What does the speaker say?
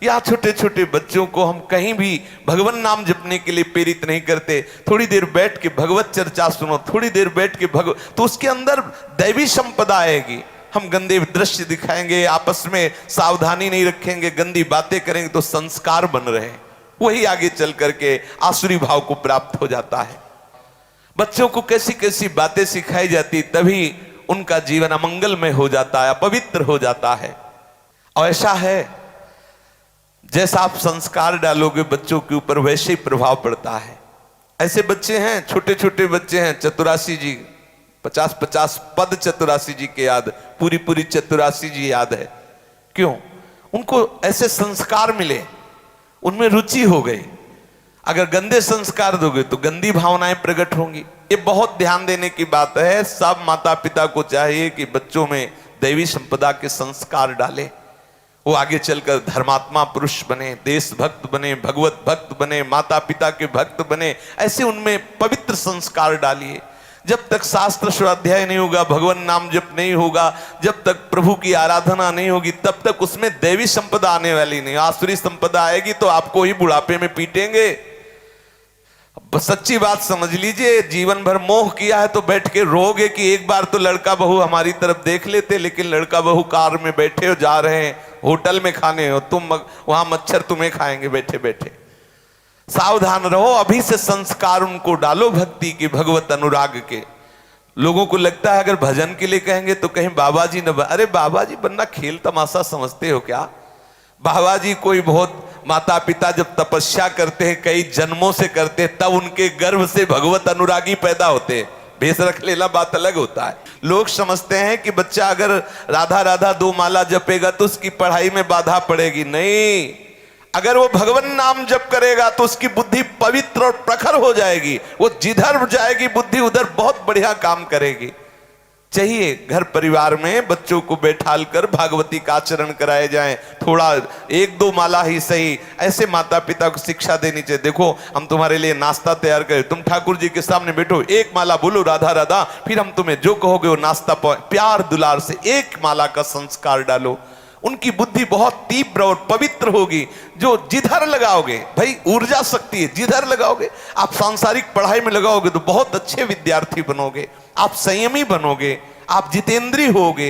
या छोटे छोटे बच्चों को हम कहीं भी भगवान नाम जपने के लिए प्रेरित नहीं करते। थोड़ी देर बैठ के भगवत चर्चा सुनो, थोड़ी देर बैठ के तो उसके अंदर दैवी संपदा आएगी। हम गंदे दृश्य दिखाएंगे, आपस में सावधानी नहीं रखेंगे, गंदी बातें करेंगे तो संस्कार बन रहे हैं, वही आगे चल करके आसुरी भाव को प्राप्त हो जाता है। बच्चों को कैसी कैसी बातें सिखाई जाती, तभी उनका जीवन अमंगलमय हो जाता है, अपवित्र हो जाता है। और ऐसा है जैसा आप संस्कार डालोगे बच्चों के ऊपर वैसे ही प्रभाव पड़ता है। ऐसे बच्चे हैं, छोटे छोटे बच्चे हैं, चतुरासी जी 50-50 पद चतुरासी जी के याद, पूरी पूरी चतुरासी जी याद है। क्यों? उनको ऐसे संस्कार मिले, उनमें रुचि हो गई। अगर गंदे संस्कार दोगे तो गंदी भावनाएं प्रकट होंगी। ये बहुत ध्यान देने की बात है। सब माता पिता को चाहिए कि बच्चों में दैवी संपदा के संस्कार डाले, वो आगे चलकर धर्मात्मा पुरुष बने, देशभक्त बने, भगवत भक्त बने, माता पिता के भक्त बने। ऐसे उनमें पवित्र संस्कार डालिए। जब तक शास्त्र स्वाध्याय नहीं होगा, भगवान नाम जप नहीं होगा, जब तक प्रभु की आराधना नहीं होगी, तब तक उसमें दैवी संपदा आने वाली नहीं। आसुरी संपदा आएगी तो आपको ही बुढ़ापे में पीटेंगे। सच्ची बात समझ लीजिए, जीवन भर मोह किया है तो बैठ के रोगे कि एक बार तो लड़का बहू हमारी तरफ देख लेते, लेकिन लड़का बहू कार में बैठे हो, जा रहे हैं होटल में खाने, हो तुम वहां मच्छर तुम्हें खाएंगे बैठे बैठे। सावधान रहो, अभी से संस्कार उनको डालो भक्ति के, भगवत अनुराग के। लोगों को लगता है अगर भजन के लिए कहेंगे तो कहीं बाबा जी न, अरे बाबा जी बनना खेल तमाशा समझते हो क्या? बाबा जी कोई बहुत माता पिता जब तपस्या करते हैं, कई जन्मों से करते हैं, तब उनके गर्भ से भगवत अनुरागी पैदा होते हैं। भेष रख लेना बात अलग होता है। लोग समझते हैं कि बच्चा अगर राधा राधा 2 माला जपेगा तो उसकी पढ़ाई में बाधा पड़ेगी। नहीं, अगर वो भगवान नाम जप करेगा तो उसकी बुद्धि पवित्र और प्रखर हो जाएगी। वो जिधर जाएगी बुद्धि उधर बहुत बढ़िया काम करेगी। चाहिए घर परिवार में बच्चों को बैठाल कर भागवती का आचरण कराए जाएं, थोड़ा 1-2 माला ही सही। ऐसे माता पिता को शिक्षा देनी चाहिए। देखो हम तुम्हारे लिए नाश्ता तैयार करें, तुम ठाकुर जी के सामने बैठो, 1 माला बोलो राधा राधा, फिर हम तुम्हें जो कहोगे वो नाश्ता प्यार दुलार से 1 माला का संस्कार डालो। उनकी बुद्धि बहुत तीव्र और पवित्र होगी। जो जिधर लगाओगे, भाई ऊर्जा शक्ति है, जिधर लगाओगे। आप सांसारिक पढ़ाई में लगाओगे तो बहुत अच्छे विद्यार्थी बनोगे, आप संयमी बनोगे, आप जितेंद्रीय होगे,